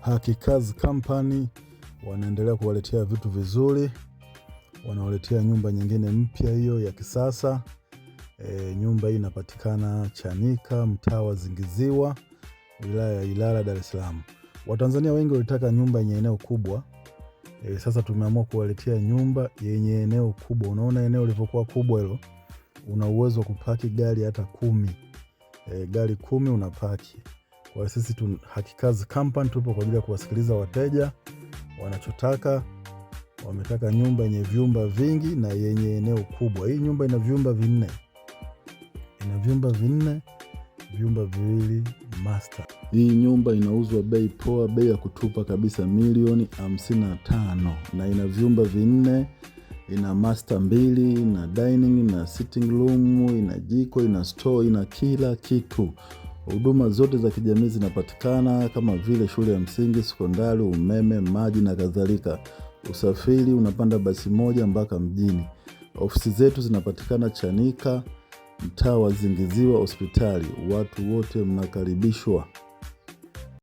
Hakikazi Company wanaendelea kuwaletea vitu vizuri. Wanawaletea nyumba nyingine mpya hiyo ya kisasa. Nyumba hii inapatikana Chanika, mtaa wa Zingiziwa, wilaya ya Ilala, Dar es Salaam. Watanzania wengi walitaka nyumba yenye eneo kubwa. Sasa tumeamua kuwaletea nyumba yenye eneo kubwa. Unaona eneo lilivyokuwa kubwa hilo? Una uwezo wa kupaki gari hata 10. Gari 10 unapaki. Kwa sisi Hakikazi Company tupo kwa ajili ya kuwasikiliza wateja wanachotaka. Wametaka nyumba yenye vyumba vingi na yenye eneo kubwa. Hii nyumba ina vyumba 4. Ina vyumba 4, vyumba 2 master. Hii nyumba inauzwa bei poa, bei ya kutupa kabisa, $1,55,000, na ina vyumba 4, ina master 2, ina dining, ina sitting room, ina jiko, ina store, ina kila kitu. Huduma zote za kijamii zinapatikana kama vile shule ya msingi, sekondari, umeme, maji na kadhalika. Usafiri unapanda basi moja mpaka mjini. Ofisi zetu zinapatikana Chanika, mtaa wa Zingiziwa, hospitali. Watu wote mnakaribishwa.